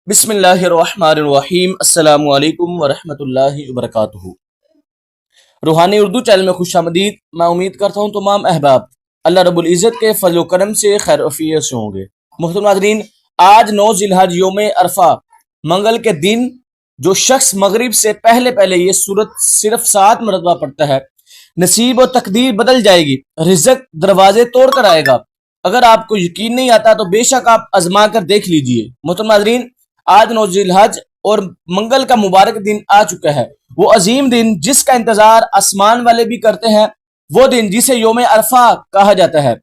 بسم اللہ الرحمن الرحیم۔ السلام علیکم ورحمۃ اللہ وبرکاتہ۔ روحانی اردو چینل میں خوش آمدید۔ میں امید کرتا ہوں تمام احباب اللہ رب العزت کے فضل و کرم سے خیر وفیت سے ہوں گے۔ محترم ناظرین، آج 9 ذی الحج یوم عرفہ منگل کے دن جو شخص مغرب سے پہلے یہ سورت صرف 7 مرتبہ پڑھتا ہے، نصیب و تقدیر بدل جائے گی، رزق دروازے توڑ کر آئے گا۔ اگر آپ کو یقین نہیں آتا تو بے شک آپ آزما کر دیکھ لیجئے۔ محترم ناظرین، آج 9 ذی الحج اور منگل کا مبارک دن آ چکا ہے، وہ عظیم دن جس کا انتظار آسمان والے بھی کرتے ہیں، وہ دن جسے یوم عرفہ کہا جاتا ہے۔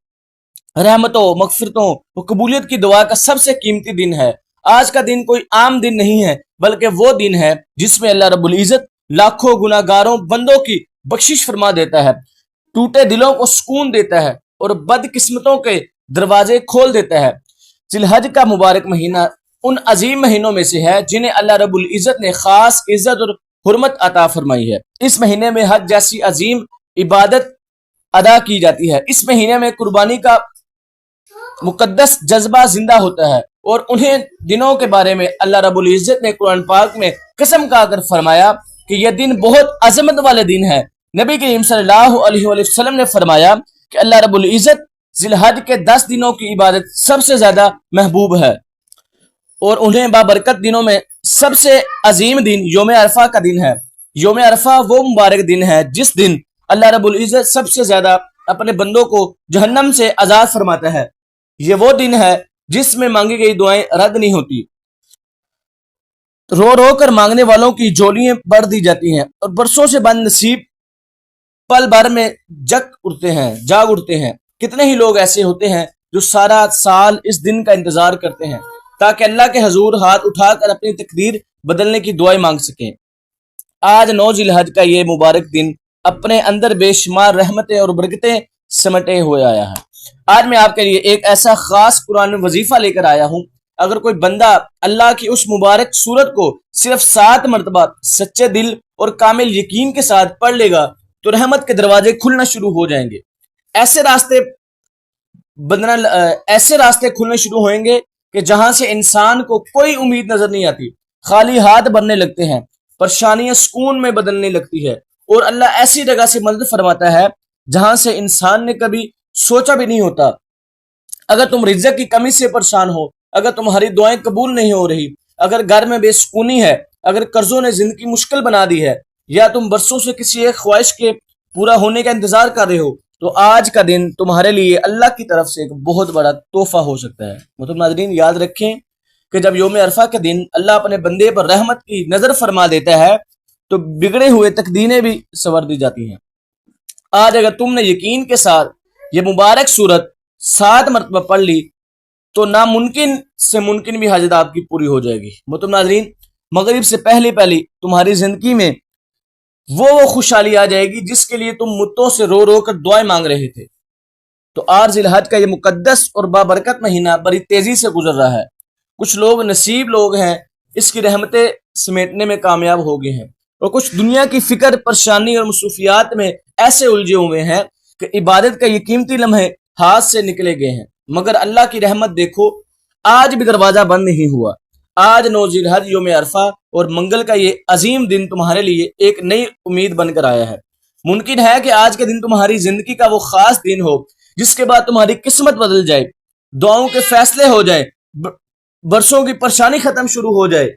رحمتوں، مغفرتوں و قبولیت کی دعا کا سب سے قیمتی دن ہے۔ آج کا دن کوئی عام دن نہیں ہے، بلکہ وہ دن ہے جس میں اللہ رب العزت لاکھوں گناہ گاروں بندوں کی بخشش فرما دیتا ہے، ٹوٹے دلوں کو سکون دیتا ہے اور بد قسمتوں کے دروازے کھول دیتا ہے۔ ذی الحج کا مبارک مہینہ ان عظیم مہینوں میں سے ہے جنہیں اللہ رب العزت نے خاص عزت اور حرمت عطا فرمائی ہے۔ اس مہینے میں حج جیسی عظیم عبادت ادا کی جاتی ہے۔ اس مہینے میں قربانی کا مقدس جذبہ زندہ ہوتا ہے، اور انہیں دنوں کے بارے میں اللہ رب العزت نے قرآن پاک میں قسم کھا کر فرمایا کہ یہ دن بہت عظمت والے دن ہے۔ نبی کریم صلی اللہ علیہ وسلم نے فرمایا کہ اللہ رب العزت ذی الحج کے 10 دنوں کی عبادت سب سے زیادہ محبوب ہے، اور انہیں بابرکت دنوں میں سب سے عظیم دن یوم عرفہ کا دن ہے۔ یوم عرفہ وہ مبارک دن ہے جس دن اللہ رب العزت سب سے زیادہ اپنے بندوں کو جہنم سے آزاد فرماتا ہے۔ یہ وہ دن ہے جس میں مانگی گئی دعائیں رد نہیں ہوتی، رو رو کر مانگنے والوں کی جولیاں بڑھ دی جاتی ہیں، اور برسوں سے بند نصیب پل بھر میں جاگ اٹھتے ہیں۔ کتنے ہی لوگ ایسے ہوتے ہیں جو سارا سال اس دن کا انتظار کرتے ہیں تاکہ اللہ کے حضور ہاتھ اٹھا کر اپنی تقدیر بدلنے کی دعائیں مانگ سکیں۔ آج 9 ذی الحج کا یہ مبارک دن اپنے اندر بے شمار رحمتیں اور برکتیں سمٹے ہوئے آیا ہے۔ آج میں آپ کے لیے ایک ایسا خاص قرآن وظیفہ لے کر آیا ہوں۔ اگر کوئی بندہ اللہ کی اس مبارک سورت کو صرف 7 مرتبہ سچے دل اور کامل یقین کے ساتھ پڑھ لے گا تو رحمت کے دروازے کھلنا شروع ہو جائیں گے، ایسے راستے کھلنے شروع ہوئیں گے کہ جہاں سے انسان کو کوئی امید نظر نہیں آتی، خالی ہاتھ بھرنے لگتے ہیں، پریشانیاں سکون میں بدلنے لگتی ہے، اور اللہ ایسی جگہ سے مدد فرماتا ہے جہاں سے انسان نے کبھی سوچا بھی نہیں ہوتا۔ اگر تم رزق کی کمی سے پریشان ہو، اگر تمہاری دعائیں قبول نہیں ہو رہی، اگر گھر میں بے سکونی ہے، اگر قرضوں نے زندگی مشکل بنا دی ہے، یا تم برسوں سے کسی ایک خواہش کے پورا ہونے کا انتظار کر رہے ہو، تو آج کا دن تمہارے لیے اللہ کی طرف سے ایک بہت بڑا تحفہ ہو سکتا ہے۔ محترم ناظرین، یاد رکھیں کہ جب یوم عرفہ کے دن اللہ اپنے بندے پر رحمت کی نظر فرما دیتا ہے تو بگڑے ہوئے تقدیریں بھی سنور دی جاتی ہیں۔ آج اگر تم نے یقین کے ساتھ یہ مبارک سورت 7 مرتبہ پڑھ لی تو ناممکن سے ممکن بھی حاجت آپ کی پوری ہو جائے گی۔ محترم ناظرین، مغرب سے پہلے تمہاری زندگی میں وہ خوشحالی آ جائے گی جس کے لیے تم مدتوں سے رو رو کر دعائیں مانگ رہے تھے۔ تو آج ذی الحج کا یہ مقدس اور بابرکت مہینہ بڑی تیزی سے گزر رہا ہے۔ کچھ لوگ نصیب لوگ ہیں، اس کی رحمتیں سمیٹنے میں کامیاب ہو گئے ہیں، اور کچھ دنیا کی فکر، پریشانی اور مصروفیات میں ایسے الجھے ہوئے ہیں کہ عبادت کا یہ قیمتی لمحے ہاتھ سے نکلے گئے ہیں۔ مگر اللہ کی رحمت دیکھو، آج بھی دروازہ بند نہیں ہوا۔ آج 9 ذی الحج یوم عرفہ اور منگل کا یہ عظیم دن تمہارے لیے ایک نئی امید بن کر آیا ہے۔ ممکن ہے کہ آج کے دن تمہاری زندگی کا وہ خاص دن ہو جس کے بعد تمہاری قسمت بدل جائے، دعاؤں کے فیصلے ہو جائے، برسوں کی پریشانی ختم شروع ہو جائے۔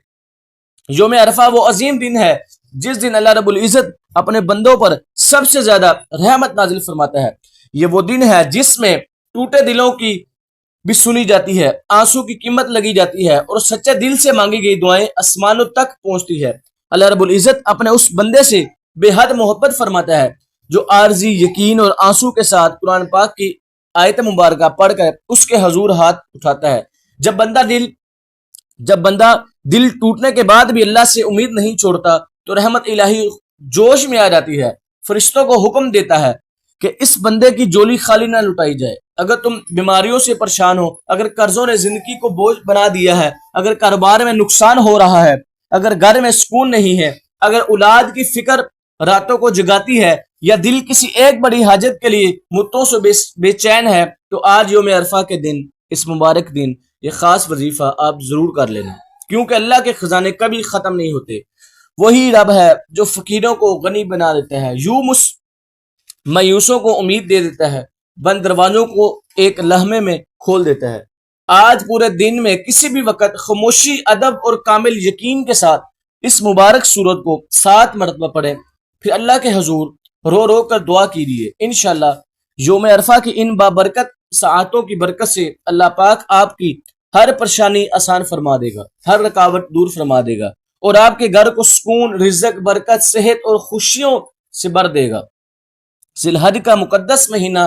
یوم عرفہ وہ عظیم دن ہے جس دن اللہ رب العزت اپنے بندوں پر سب سے زیادہ رحمت نازل فرماتا ہے۔ یہ وہ دن ہے جس میں ٹوٹے دلوں کی بھی سنی جاتی ہے، آنسو کی قیمت لگی جاتی ہے، اور سچے دل سے مانگی گئی دعائیں آسمانوں تک پہنچتی ہے۔ اللہ رب العزت اپنے اس بندے سے بے حد محبت فرماتا ہے جو عارضی یقین اور آنسو کے ساتھ قرآن پاک کی آیت مبارکہ پڑھ کر اس کے حضور ہاتھ اٹھاتا ہے۔ جب بندہ دل ٹوٹنے کے بعد بھی اللہ سے امید نہیں چھوڑتا تو رحمت الہی جوش میں آ جاتی ہے، فرشتوں کو حکم دیتا ہے کہ اس بندے کی جولی خالی نہ لٹائی جائے۔ اگر تم بیماریوں سے پریشان ہو، اگر قرضوں نے زندگی کو بوجھ بنا دیا ہے، اگر کاروبار میں نقصان ہو رہا ہے، اگر گھر میں سکون نہیں ہے، اگر اولاد کی فکر راتوں کو جگاتی ہے، یا دل کسی ایک بڑی حاجت کے لیے مدتوں سے بے چین ہے، تو آج یوم عرفہ کے دن، اس مبارک دن، یہ خاص وظیفہ آپ ضرور کر لینا۔ کیونکہ اللہ کے خزانے کبھی ختم نہیں ہوتے۔ وہی رب ہے جو فقیروں کو غنی بنا دیتا ہے، یوں مایوسوں کو امید دے دیتا ہے، بند دروازوں کو ایک لمحے میں کھول دیتا ہے۔ آج پورے دن میں کسی بھی وقت خاموشی، ادب اور کامل یقین کے ساتھ اس مبارک سورت کو 7 مرتبہ پڑھیں، پھر اللہ کے حضور رو رو کر دعا کیجیے۔ انشاءاللہ یوم عرفہ کی ان بابرکت ساعتوں کی برکت سے اللہ پاک آپ کی ہر پریشانی آسان فرما دے گا، ہر رکاوٹ دور فرما دے گا، اور آپ کے گھر کو سکون، رزق، برکت، صحت اور خوشیوں سے بھر دے گا۔ ذی الحج کا مقدس مہینہ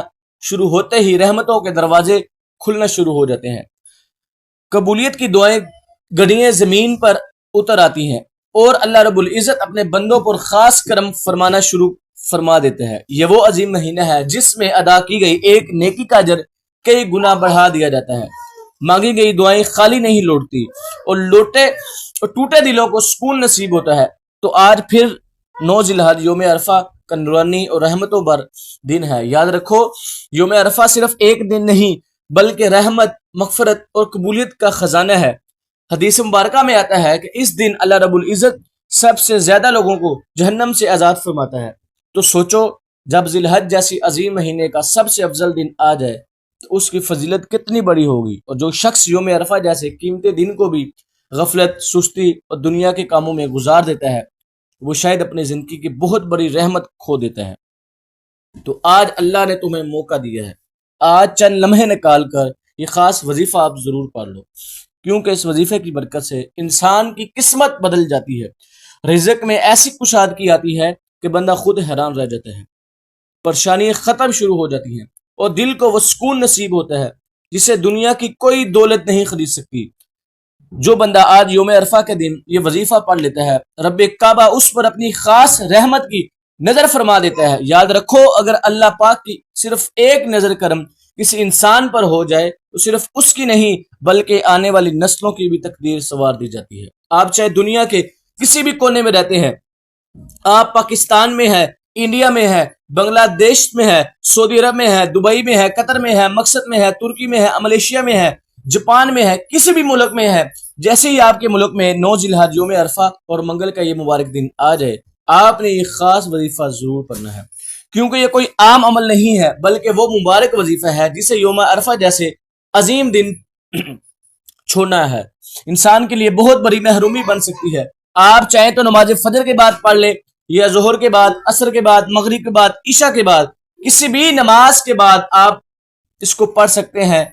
شروع ہوتے ہی رحمتوں کے دروازے کھلنا شروع ہو جاتے ہیں، قبولیت کی دعائیں گڑیاں زمین پر اتر آتی ہیں، اور اللہ رب العزت اپنے بندوں پر خاص کرم فرمانا شروع فرما دیتے ہیں۔ یہ وہ عظیم مہینہ ہے جس میں ادا کی گئی ایک نیکی کا اجر کئی گنا بڑھا دیا جاتا ہے، مانگی گئی دعائیں خالی نہیں لوٹتی، اور ٹوٹے دلوں کو سکون نصیب ہوتا ہے۔ تو آج پھر 9 ذی الحج یوم عرفہ کا نورانی اور رحمتوں بھر دن ہے۔ یاد رکھو، یوم عرفہ صرف ایک دن نہیں بلکہ رحمت، مغفرت اور قبولیت کا خزانہ ہے۔ حدیث مبارکہ میں آتا ہے کہ اس دن اللہ رب العزت سب سے زیادہ لوگوں کو جہنم سے آزاد فرماتا ہے۔ تو سوچو، جب ذی الحج جیسی عظیم مہینے کا سب سے افضل دن آ جائے تو اس کی فضیلت کتنی بڑی ہوگی، اور جو شخص یوم عرفہ جیسے قیمتی دن کو بھی غفلت، سستی اور دنیا کے کاموں میں گزار دیتا ہے، وہ شاید اپنی زندگی کی بہت بڑی رحمت کھو دیتا ہے۔ تو آج اللہ نے تمہیں موقع دیا ہے، آج چند لمحے نکال کر یہ خاص وظیفہ آپ ضرور پڑھ لو، کیونکہ اس وظیفے کی برکت سے انسان کی قسمت بدل جاتی ہے، رزق میں ایسی کشادگی آتی ہے کہ بندہ خود حیران رہ جاتا ہے، پریشانیاں ختم شروع ہو جاتی ہیں، اور دل کو وہ سکون نصیب ہوتا ہے جسے دنیا کی کوئی دولت نہیں خرید سکتی۔ جو بندہ آج یوم عرفہ کے دن یہ وظیفہ پڑھ لیتا ہے، رب کعبہ اس پر اپنی خاص رحمت کی نظر فرما دیتا ہے۔ یاد رکھو، اگر اللہ پاک کی صرف ایک نظر کرم کسی انسان پر ہو جائے تو صرف اس کی نہیں بلکہ آنے والی نسلوں کی بھی تقدیر سنوار دی جاتی ہے۔ آپ چاہے دنیا کے کسی بھی کونے میں رہتے ہیں، آپ پاکستان میں ہے، انڈیا میں ہے، بنگلہ دیش میں ہے، سعودی عرب میں ہے، دبئی میں ہے، قطر میں ہے، مقصد میں ہے، ترکی میں ہے، ملیشیا میں ہے، جاپان میں ہے، کسی بھی ملک میں ہے، جیسے ہی آپ کے ملک میں 9 ذی الحج یوم عرفہ اور منگل کا یہ مبارک دن آ جائے، آپ نے یہ خاص وظیفہ ضرور پڑھنا ہے، کیونکہ یہ کوئی عام عمل نہیں ہے بلکہ وہ مبارک وظیفہ ہے جسے یوم عرفہ جیسے عظیم دن چھوڑنا ہے انسان کے لیے بہت بڑی محرومی بن سکتی ہے۔ آپ چاہیں تو نماز فجر کے بعد پڑھ لیں، یا ظہر کے بعد، عصر کے بعد، مغرب کے بعد، عشاء کے بعد، کسی بھی نماز کے بعد آپ اس کو پڑھ سکتے ہیں۔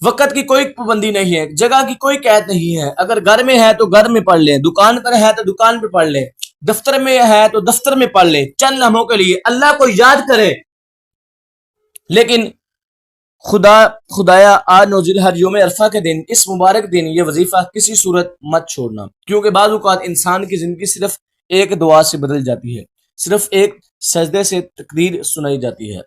وقت کی کوئی پابندی نہیں ہے، جگہ کی کوئی قید نہیں ہے، اگر گھر میں ہے تو گھر میں پڑھ لیں، دکان پر ہے تو دکان پہ پڑھ لیں، دفتر میں ہے تو دفتر میں پڑھ لیں، چند لمحوں کے لیے اللہ کو یاد کرے۔ لیکن خدایا آج 9 ذی الحج یوم عرفہ کے دن، اس مبارک دن، یہ وظیفہ کسی صورت مت چھوڑنا، کیونکہ بعض اوقات انسان کی زندگی صرف ایک دعا سے بدل جاتی ہے، صرف ایک سجدے سے تقدیر سنائی جاتی ہے،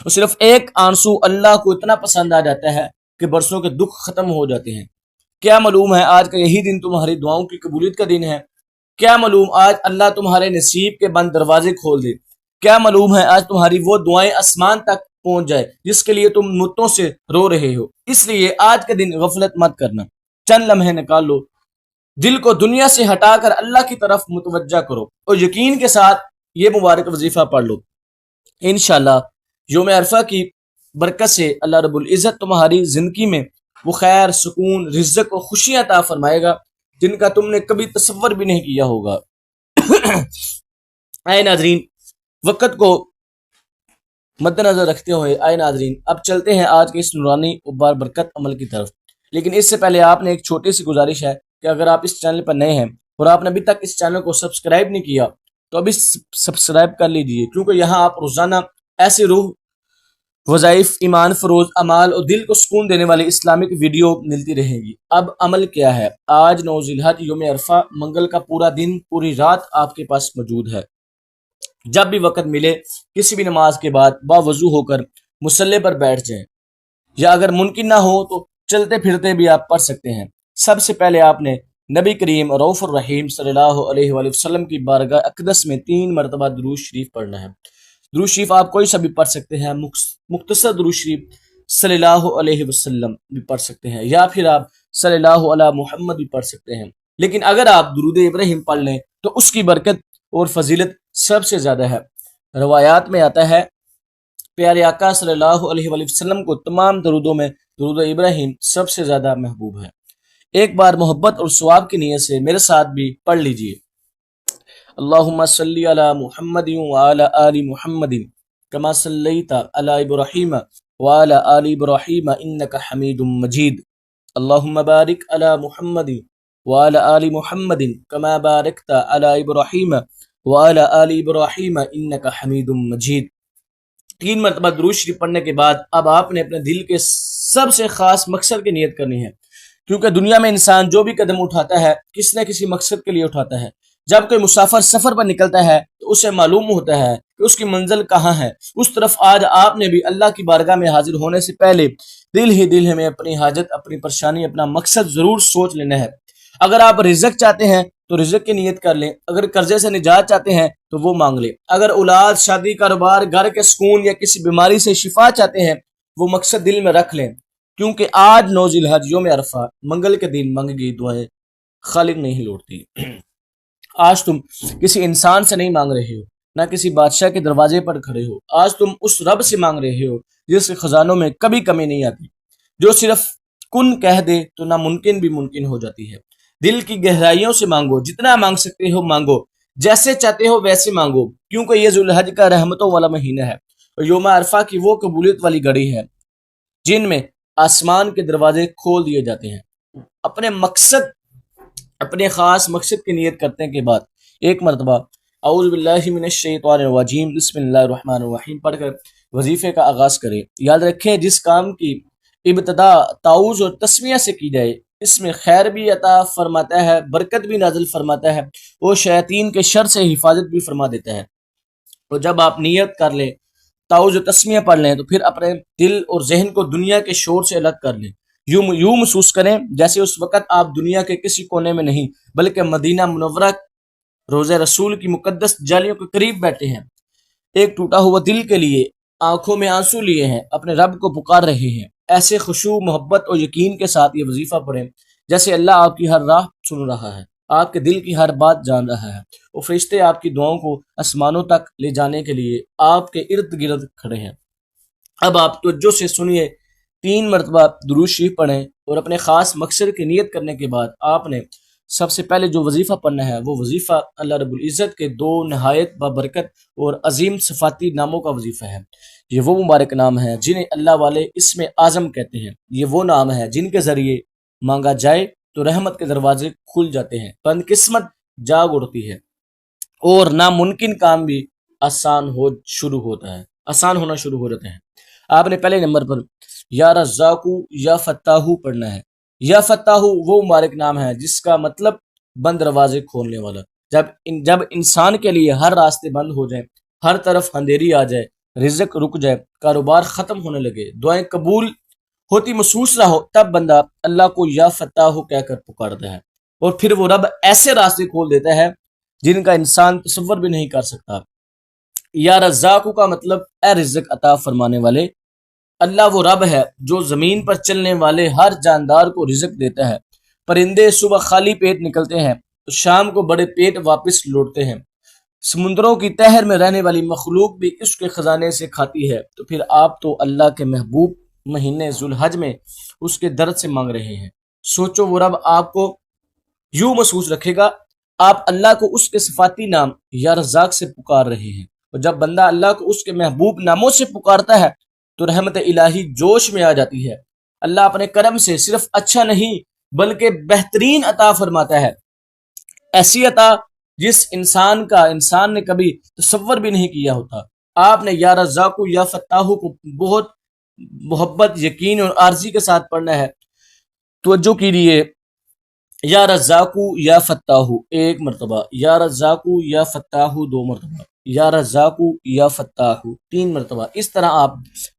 اور صرف ایک آنسو اللہ کو اتنا پسند آ جاتا ہے کہ برسوں کے دکھ ختم ہو جاتے ہیں۔ کیا معلوم ہے آج کا یہی دن تمہاری دعاؤں کی قبولیت کا دن ہے؟ کیا معلوم آج اللہ تمہارے نصیب کے بند دروازے کھول دے؟ کیا معلوم ہے آج تمہاری وہ دعائیں آسمان تک پہنچ جائے جس کے لیے تم مدتوں سے رو رہے ہو؟ اس لیے آج کے دن غفلت مت کرنا، چند لمحے نکال لو، دل کو دنیا سے ہٹا کر اللہ کی طرف متوجہ کرو، اور یقین کے ساتھ یہ مبارک وظیفہ پڑھ لو۔ انشاءاللہ یوم عرفہ کی برکت سے اللہ رب العزت تمہاری زندگی میں وہ خیر، سکون، رزق اور خوشیاں عطا فرمائے گا جن کا تم نے کبھی تصور بھی نہیں کیا ہوگا۔ اے ناظرین، وقت کو مد نظر رکھتے ہوئے ناظرین اب چلتے ہیں آج کے اس نورانی و بار برکت عمل کی طرف۔ لیکن اس سے پہلے آپ نے ایک چھوٹی سی گزارش ہے کہ اگر آپ اس چینل پر نئے ہیں اور آپ نے ابھی تک اس چینل کو سبسکرائب نہیں کیا تو ابھی سبسکرائب کر لیجئے، کیونکہ یہاں آپ روزانہ ایسی روح، وظائف، ایمان فروز اعمال اور دل کو سکون دینے والی اسلامک ویڈیو ملتی رہیں گی۔ اب عمل کیا ہے؟ آج 9 ذی الحج یوم عرفہ منگل کا پورا دن، پوری رات آپ کے پاس موجود ہے۔ جب بھی وقت ملے کسی بھی نماز کے بعد باوضو ہو کر مصلی پر بیٹھ جائیں، یا اگر ممکن نہ ہو تو چلتے پھرتے بھی آپ پڑھ سکتے ہیں۔ سب سے پہلے آپ نے نبی کریم رؤوف الرحیم صلی اللہ علیہ وآلہ وسلم کی بارگاہ اقدس میں 3 مرتبہ درود شریف پڑھنا ہے۔ درود شریف آپ کوئی سا بھی پڑھ سکتے ہیں، مختصر درود شریف صلی اللہ علیہ وسلم بھی پڑھ سکتے ہیں، یا پھر آپ صلی اللہ علیہ محمد بھی پڑھ سکتے ہیں، لیکن اگر آپ درود ابراہیم پڑھ لیں تو اس کی برکت اور فضیلت سب سے زیادہ ہے۔ روایات میں آتا ہے پیارے آقا صلی اللہ علیہ وآلہ وسلم کو تمام درودوں میں درود ابراہیم سب سے زیادہ محبوب ہے۔ ایک بار محبت اور ثواب کی نیت سے میرے ساتھ بھی پڑھ لیجئے۔ اللہم صلی علی محمد وعلی آل محمد کما صلیت علی ابراہیم وعلی آل ابراہیم انک حمید مجید۔ اللہم بارک علی محمد وعلی آل محمد کما بارکت علی ابراہیم وعلی آل ابراہیم انک حمید مجید۔ 3 مرتبہ درود شریف پڑھنے کے بعد اب آپ نے اپنے دل کے سب سے خاص مقصد کی نیت کرنی ہے، کیونکہ دنیا میں انسان جو بھی قدم اٹھاتا ہے کسی نہ کسی مقصد کے لیے اٹھاتا ہے۔ جب کوئی مسافر سفر پر نکلتا ہے تو اسے معلوم ہوتا ہے کہ اس کی منزل کہاں ہے، اس طرف آج آپ نے بھی اللہ کی بارگاہ میں حاضر ہونے سے پہلے دل میں اپنی حاجت، اپنی پریشانی، اپنا مقصد ضرور سوچ لینا ہے۔ اگر آپ رزق چاہتے ہیں تو رزق کی نیت کر لیں، اگر قرضے سے نجات چاہتے ہیں تو وہ مانگ لیں، اگر اولاد، شادی، کاروبار، گھر کے سکون یا کسی بیماری سے شفا چاہتے ہیں وہ مقصد دل میں رکھ لیں، کیونکہ آج 9 ذی الحج یوم عرفہ منگل کے دن مانگی گئی دعائیں خالق نہیں لوٹتی۔ آج تم کسی انسان سے نہیں مانگ رہے ہو، نہ کسی بادشاہ کے دروازے پر کھڑے ہو، آج تم اس رب سے مانگ رہے ہو جس کے خزانوں میں کبھی کمی نہیں آتی، جو صرف کن کہہ دے تو ناممکن بھی ممکن ہو جاتی ہے۔ دل کی گہرائیوں سے مانگو، جتنا مانگ سکتے ہو مانگو، جیسے چاہتے ہو ویسے مانگو، کیونکہ یہ ذی الحج کا رحمتوں والا مہینہ ہے اور یوم عرفہ کی وہ قبولیت والی گھڑی ہے جن میں آسمان کے دروازے کھول دیے جاتے ہیں۔ اپنے مقصد، اپنے خاص مقصد کی نیت کرنے کے بعد ایک مرتبہ اعوذ باللہ من الشیطان الرجیم بسم اللہ الرحمن الرحیم پڑھ کر وظیفے کا آغاز کریں۔ یاد رکھیں جس کام کی ابتدا تعوذ اور تسمیہ سے کی جائے اس میں خیر بھی عطا فرماتا ہے، برکت بھی نازل فرماتا ہے، وہ شیاطین کے شر سے حفاظت بھی فرما دیتا ہے۔ اور جب آپ نیت کر لیں، تعوذ و تسمیہ پڑھ لیں تو پھر اپنے دل اور ذہن کو دنیا کے شور سے الگ کر لیں۔ یوں محسوس کریں جیسے اس وقت آپ دنیا کے کسی کونے میں نہیں بلکہ مدینہ منورہ روضہ رسول کی مقدس جالیوں کے قریب بیٹھے ہیں، ایک ٹوٹا ہوا دل کے لیے آنکھوں میں آنسو لیے ہیں، اپنے رب کو پکار رہے ہیں۔ ایسے خشوع، محبت اور یقین کے ساتھ یہ وظیفہ پڑھیں جیسے اللہ آپ کی ہر راہ سن رہا ہے، آپ کے دل کی ہر بات جان رہا ہے، اور فرشتے آپ کی دعاؤں کو آسمانوں تک لے جانے کے لیے آپ کے ارد گرد کھڑے ہیں۔ اب آپ توجہ سے سنیے، 3 مرتبہ درود شریف پڑھیں اور اپنے خاص مقصد کی نیت کرنے کے بعد آپ نے سب سے پہلے جو وظیفہ پڑھنا ہے وہ وظیفہ اللہ رب العزت کے 2 نہایت بابرکت اور عظیم صفاتی ناموں کا وظیفہ ہے۔ یہ وہ مبارک نام ہے جنہیں اللہ والے اسم اعظم کہتے ہیں، یہ وہ نام ہے جن کے ذریعے مانگا جائے تو رحمت کے دروازے کھل جاتے ہیں، بد قسمت جاگ اڑتی ہے اور ناممکن کام بھی آسان ہونا شروع ہو جاتے ہیں۔ آپ نے پہلے نمبر پر یا رزاقو یا فتاحو پڑھنا ہے۔ یا فتاحو وہ مبارک نام ہے جس کا مطلب بند دروازے کھولنے والا۔ جب انسان کے لیے ہر راستے بند ہو جائیں، ہر طرف اندھیری آ جائے، رزق رک جائے، کاروبار ختم ہونے لگے، دعائیں قبول ہوتی محسوس نہ ہو، تب بندہ اللہ کو یا فتاحو کہہ کر پکارتا ہے، اور پھر وہ رب ایسے راستے کھول دیتا ہے جن کا انسان تصور بھی نہیں کر سکتا۔ یا رزاقو کا مطلب اے رزق عطا فرمانے والے۔ اللہ وہ رب ہے جو زمین پر چلنے والے ہر جاندار کو رزق دیتا ہے۔ پرندے صبح خالی پیٹ نکلتے ہیں تو شام کو بڑے پیٹ واپس لوٹتے ہیں۔ سمندروں کی تہر میں رہنے والی مخلوق بھی اس کے خزانے سے کھاتی ہے، تو پھر آپ تو اللہ کے محبوب مہینے ذی الحج میں اس کے درد سے مانگ رہے ہیں۔ سوچو وہ رب آپ کو یوں محسوس رکھے گا، آپ اللہ کو اس کے صفاتی نام یا رزاق سے پکار رہے ہیں، اور جب بندہ اللہ کو اس کے محبوب ناموں سے پکارتا ہے تو رحمت الہی جوش میں آ جاتی ہے۔ اللہ اپنے کرم سے صرف اچھا نہیں بلکہ بہترین عطا فرماتا ہے، ایسی عطا جس انسان نے کبھی تصور بھی نہیں کیا ہوتا۔ آپ نے یا رزاقو یا فتاحو کو بہت محبت، یقین اور عارضی کے ساتھ پڑھنا ہے۔ توجہ کیجیے، یا رزاقو یا فتاحو 1 مرتبہ، یا رزاقو یا فتاحو 2 مرتبہ، یا رزاقو یا فتاحو 3 مرتبہ۔ اس طرح آپ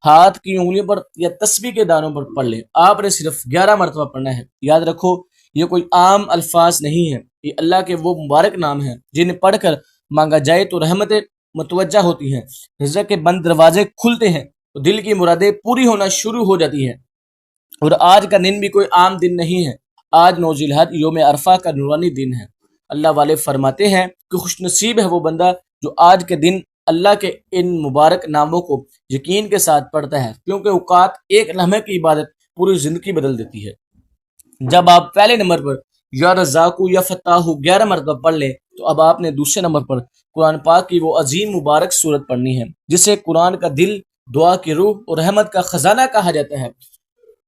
ہاتھ کی انگلیوں پر یا تسبیح کے دانوں پر پڑھ لیں۔ آپ نے صرف 11 مرتبہ پڑھنا ہے۔ یاد رکھو یہ کوئی عام الفاظ نہیں ہے، یہ اللہ کے وہ مبارک نام ہیں جنہیں پڑھ کر مانگا جائے تو رحمتیں متوجہ ہوتی ہیں، رزق کے بند دروازے کھلتے ہیں، تو دل کی مرادیں پوری ہونا شروع ہو جاتی ہیں۔ اور آج کا دن بھی کوئی عام دن نہیں ہے، آج 9 ذی الحج یوم عرفہ کا نورانی دن ہے۔ اللہ والے فرماتے ہیں کہ خوش نصیب ہے وہ بندہ جو آج کے دن اللہ کے ان مبارک ناموں کو یقین کے ساتھ پڑھتا ہے، کیونکہ اوقات ایک لمحے کی عبادت پوری زندگی بدل دیتی ہے۔ جب آپ پہلے نمبر پر یا رزاقو یا فتاحو 11 مرتبہ پڑھ لیں تو اب آپ نے دوسرے نمبر پر قرآن پاک کی وہ عظیم مبارک صورت پڑھنی ہے جسے قرآن کا دل، دعا کی روح اور رحمت کا خزانہ کہا جاتا ہے۔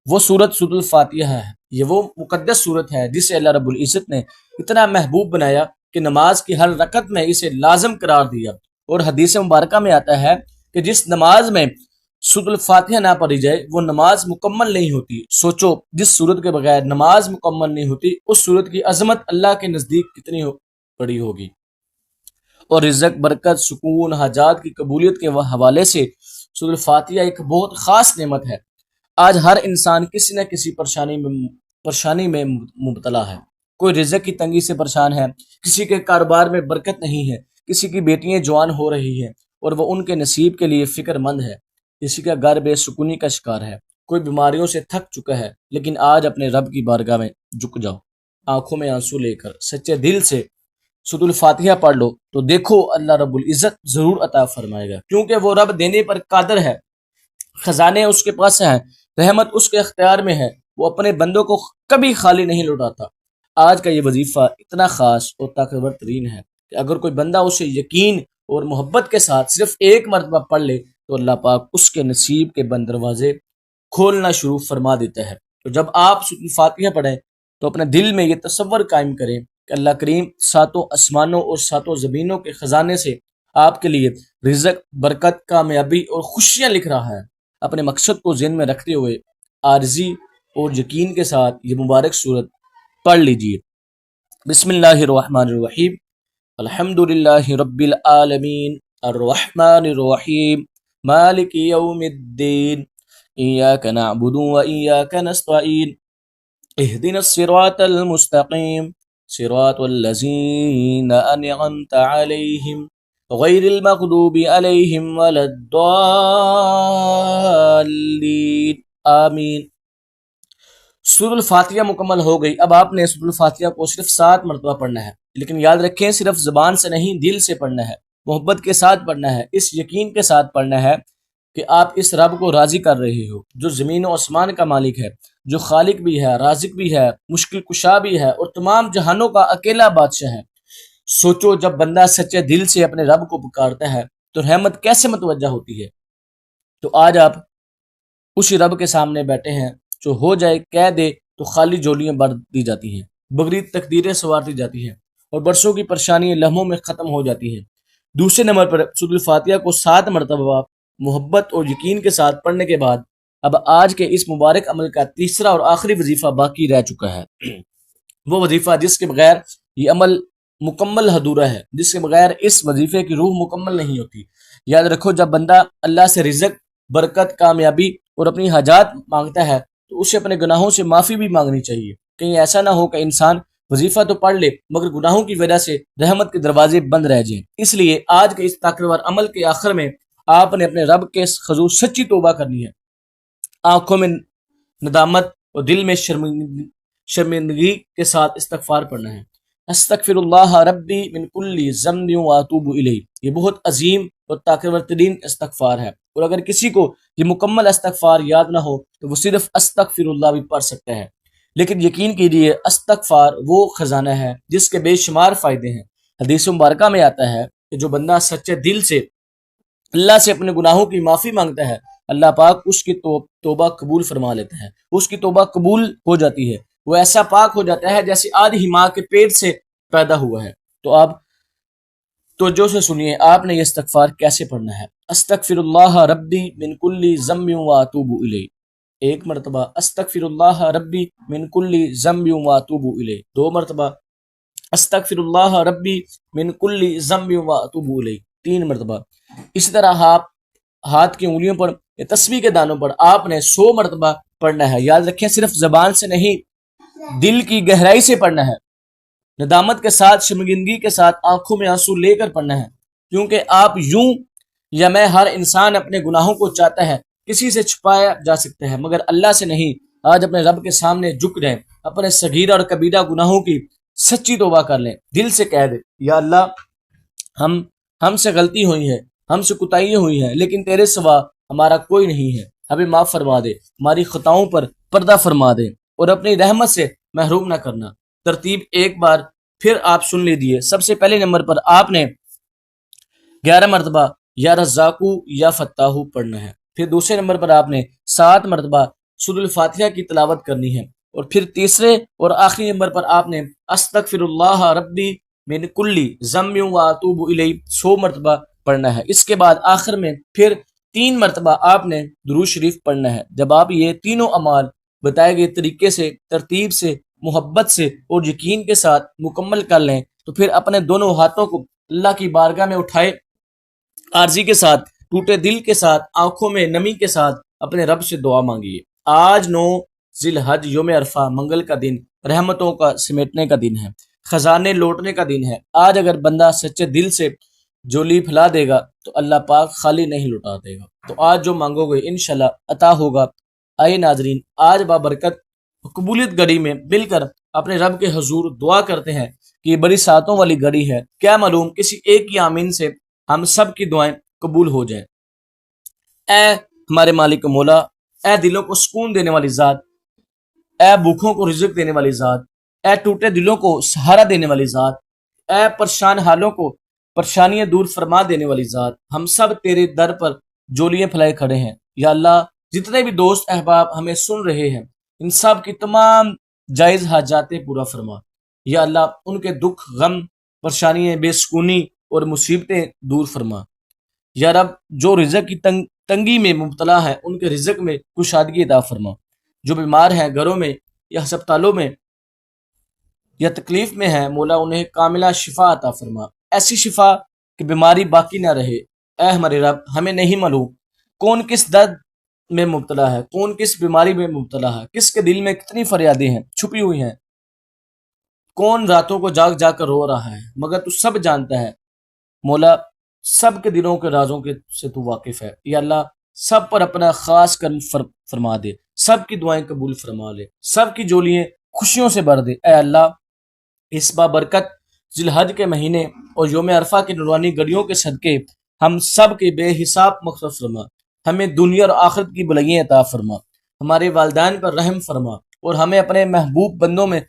وہ صورت سورۃ الفاتحہ ہے۔ یہ وہ مقدس صورت ہے جسے اللہ رب العزت نے اتنا محبوب بنایا کہ نماز کی ہر رکعت میں اسے لازم قرار دیا، اور حدیث مبارکہ میں آتا ہے کہ جس نماز میں سورۃ الفاتحہ نہ پڑھی جائے وہ نماز مکمل نہیں ہوتی۔ سوچو جس صورت کے بغیر نماز مکمل نہیں ہوتی اس صورت کی عظمت اللہ کے نزدیک کتنی بڑی ہوگی۔ اور رزق، برکت، سکون، حاجات کی قبولیت کے حوالے سے سورۃ الفاتحہ ایک بہت خاص نعمت ہے۔ آج ہر انسان کسی نہ کسی پریشانی میں مبتلا ہے۔ کوئی رزق کی تنگی سے پریشان ہے، کسی کے کاروبار میں برکت نہیں ہے، کسی کی بیٹیاں جوان ہو رہی ہیں اور وہ ان کے نصیب کے لیے فکر مند ہے، کسی کا گھر بے سکونی کا شکار ہے، کوئی بیماریوں سے تھک چکا ہے۔ لیکن آج اپنے رب کی بارگاہ میں جھک جاؤ، آنکھوں میں آنسو لے کر سچے دل سے سورۃ الفاتحہ پڑھ لو تو دیکھو اللہ رب العزت ضرور عطا فرمائے گا، کیونکہ وہ رب دینے پر قادر ہے۔ خزانے اس کے پاس ہیں، رحمت اس کے اختیار میں ہے، وہ اپنے بندوں کو کبھی خالی نہیں لوٹاتا۔ آج کا یہ وظیفہ اتنا خاص اور طاقتور ترین ہے کہ اگر کوئی بندہ اسے یقین اور محبت کے ساتھ صرف ایک مرتبہ پڑھ لے تو اللہ پاک اس کے نصیب کے بند دروازے کھولنا شروع فرما دیتا ہے۔ تو جب آپ سورۃ الفاتحہ پڑھیں تو اپنے دل میں یہ تصور قائم کریں کہ اللہ کریم 7 آسمانوں اور 7 زمینوں کے خزانے سے آپ کے لیے رزق، برکت، کامیابی اور خوشیاں لکھ رہا ہے۔ اپنے مقصد کو ذہن میں رکھتے ہوئے عارضی اور یقین کے ساتھ یہ مبارک صورت پڑھ لیجئے۔ بسم اللہ الرحمن الرحیم، الحمد للہ رب العالمین، الرحمن الرحیم، مالک یوم الدین، ایاک نعبد و ایاک نستعین، اہدنا الصراط المستقیم، صراط الذین انعمت علیہم غیر المغضوب علیہم ولا الضالین، آمین۔ سورۃ الفاتحہ مکمل ہو گئی۔ اب آپ نے سورۃ الفاتحہ کو صرف 7 مرتبہ پڑھنا ہے، لیکن یاد رکھیں صرف زبان سے نہیں، دل سے پڑھنا ہے، محبت کے ساتھ پڑھنا ہے، اس یقین کے ساتھ پڑھنا ہے کہ آپ اس رب کو راضی کر رہے ہو جو زمین و آسمان کا مالک ہے، جو خالق بھی ہے، رازق بھی ہے، مشکل کشا بھی ہے اور تمام جہانوں کا اکیلا بادشاہ ہے۔ سوچو جب بندہ سچے دل سے اپنے رب کو پکارتا ہے تو رحمت کیسے متوجہ ہوتی ہے۔ تو آج آپ اسی رب کے سامنے بیٹھے ہیں جو ہو جائے کہہ دے تو خالی جولیاں بھر دی جاتی ہیں، بغیر تقدیریں سنوار دی جاتی ہیں اور برسوں کی پریشانیاں لمحوں میں ختم ہو جاتی ہیں۔ دوسرے نمبر پر سورۃ الفاتحہ کو 7 مرتبہ محبت اور یقین کے ساتھ پڑھنے کے بعد اب آج کے اس مبارک عمل کا تیسرا اور آخری وظیفہ باقی رہ چکا ہے۔ وہ وظیفہ جس کے بغیر یہ عمل مکمل ادھورا ہے، جس کے بغیر اس وظیفے کی روح مکمل نہیں ہوتی۔ یاد رکھو جب بندہ اللہ سے رزق، برکت، کامیابی اور اپنی حاجات مانگتا ہے تو اسے اپنے گناہوں سے معافی بھی مانگنی چاہیے۔ کہیں ایسا نہ ہو کہ انسان وظیفہ تو پڑھ لے مگر گناہوں کی وجہ سے رحمت کے دروازے بند رہ جائیں۔ اس لیے آج کے اس طاقتور عمل کے آخر میں آپ نے اپنے رب کے حضور سچی توبہ کرنی ہے، آنکھوں میں ندامت اور دل میں شرمندگی کے ساتھ استغفار پڑھنا ہے۔ استغفر اللہ ربی من کل ذنب واتوب الیہ، یہ بہت عظیم اور طاقتور ترین استغفار ہے، اور اگر کسی کو یہ مکمل استغفار یاد نہ ہو تو وہ صرف استغفر اللہ بھی پڑھ سکتا ہے۔ لیکن یقین کیجیے استغفار وہ خزانہ ہے جس کے بے شمار فائدے ہیں۔ حدیث مبارکہ میں آتا ہے کہ جو بندہ سچے دل سے اللہ سے اپنے گناہوں کی معافی مانگتا ہے اللہ پاک اس کی توبہ قبول فرما لیتا ہے، اس کی توبہ قبول ہو جاتی ہے، وہ ایسا پاک ہو جاتا ہے جیسے آج ہی ماں کے پیٹ سے پیدا ہوا ہے۔ تو آپ توجہ سے سنیے آپ نے یہ استغفار کیسے پڑھنا ہے۔ استغفر اللہ ربی من کل ذنب واتوب الیہ، ایک مرتبہ استغفر اللہ ربی من کل ذنب واتوب الیہ، 2 مرتبہ استغفر اللہ ربی من کل ذنب واتوب الیہ، 3 مرتبہ۔ اسی طرح آپ ہاتھ کی انگلیوں پر یا تسبیح کے دانوں پر آپ نے 100 مرتبہ پڑھنا ہے۔ یاد رکھیں صرف زبان سے نہیں، دل کی گہرائی سے پڑھنا ہے، ندامت کے ساتھ، شرمندگی کے ساتھ، آنکھوں میں آنسو لے کر پڑھنا ہے، کیونکہ آپ یوں یا میں ہر انسان اپنے گناہوں کو چاہتا ہے، کسی سے چھپایا جا سکتا ہے مگر اللہ سے نہیں۔ آج اپنے رب کے سامنے جھک جائیں، اپنے صغیرہ اور کبیرہ گناہوں کی سچی توبہ کر لیں، دل سے کہہ دیں یا اللہ ہم سے غلطی ہوئی ہے، ہم سے کوتاہیاں ہوئی ہیں، لیکن تیرے سوا ہمارا کوئی نہیں ہے، ہمیں معاف فرما دے، ہماری خطاؤں پر پردہ فرما دے اور اپنی رحمت سے محروم نہ کرنا۔ ترتیب ایک بار پھر آپ سن لیجیے۔ سب سے پہلے نمبر پر آپ نے 11 مرتبہ یا رزاقو یا فتاحو پڑھنا ہے، پھر دوسرے نمبر پر آپ نے 7 مرتبہ سورۃ الفاتحہ کی تلاوت کرنی ہے، اور پھر تیسرے اور آخری نمبر پر آپ نے استغفر اللہ ربی من کلی ذنب و اتوب الیہ 100 مرتبہ پڑھنا ہے۔ اس کے بعد آخر میں پھر 3 مرتبہ آپ نے درود شریف پڑھنا ہے۔ جب آپ یہ تینوں اعمال بتائے گئے طریقے سے، ترتیب سے، محبت سے اور یقین کے ساتھ مکمل کر لیں تو پھر اپنے دونوں ہاتھوں کو اللہ کی بارگاہ میں اٹھائے، عارضی کے ساتھ، ٹوٹے دل کے ساتھ، آنکھوں میں نمی کے ساتھ اپنے رب سے دعا مانگیے۔ آج 9 ذی الحج یوم عرفہ منگل کا دن رحمتوں کا سمیٹنے کا دن ہے، خزانے لوٹنے کا دن ہے۔ آج اگر بندہ سچے دل سے جولی پھیلا دے گا تو اللہ پاک خالی نہیں لوٹا دے گا۔ تو آج جو مانگو گے انشاءاللہ عطا ہوگا۔ آئے ناظرین، آج بابرکت قبولیت گھڑی میں مل کر اپنے رب کے حضور دعا کرتے ہیں کہ یہ بڑی ساعتوں والی گھڑی ہے، کیا معلوم کسی ایک کی آمین سے ہم سب کی دعائیں قبول ہو جائیں۔ اے ہمارے مالک مولا، اے دلوں کو سکون دینے والی ذات، اے بھوکھوں کو رزق دینے والی ذات، اے ٹوٹے دلوں کو سہارا دینے والی ذات، اے پریشان حالوں کو پریشانیاں دور فرما دینے والی ذات، ہم سب تیرے در پر جولیاں پھیلائے کھڑے ہیں۔ یا اللہ، جتنے بھی دوست احباب ہمیں سن رہے ہیں ان سب کی تمام جائز حاجاتیں پورا فرما۔ یا اللہ، ان کے دکھ، غم، پریشانیاں، بے سکونی اور مصیبتیں دور فرما۔ یا رب، جو رزق کی تنگی میں مبتلا ہے ان کے رزق میں کشادگی عطا فرما۔ جو بیمار ہیں گھروں میں یا ہسپتالوں میں یا تکلیف میں ہیں، مولا انہیں کاملہ شفا عطا فرما، ایسی شفا کہ بیماری باقی نہ رہے۔ اے ہمارے رب، ہمیں نہیں معلوم کون کس درد میں مبتلا ہے، کون کس بیماری میں مبتلا ہے، کس کے دل میں کتنی فریادیں ہیں چھپی ہوئی ہیں، کون راتوں کو جاگ جا کر رو رہا ہے، مگر تو سب جانتا ہے۔ مولا، سب کے دلوں کے رازوں کے سے تو واقف ہے۔ یا اللہ، سب پر اپنا خاص کرم فرما دے، سب کی دعائیں قبول فرما لے، سب کی جولیاں خوشیوں سے بھر دے۔ اے اللہ، اس بابرکت ذی الحج کے مہینے اور یوم عرفہ کی نورانی گھڑیوں کے صدقے ہم سب کے بے حساب مغفرت فرما، ہمیں دنیا اور آخرت کی بھلائیاں عطا فرما، ہمارے والدین پر رحم فرما اور ہمیں اپنے محبوب بندوں میں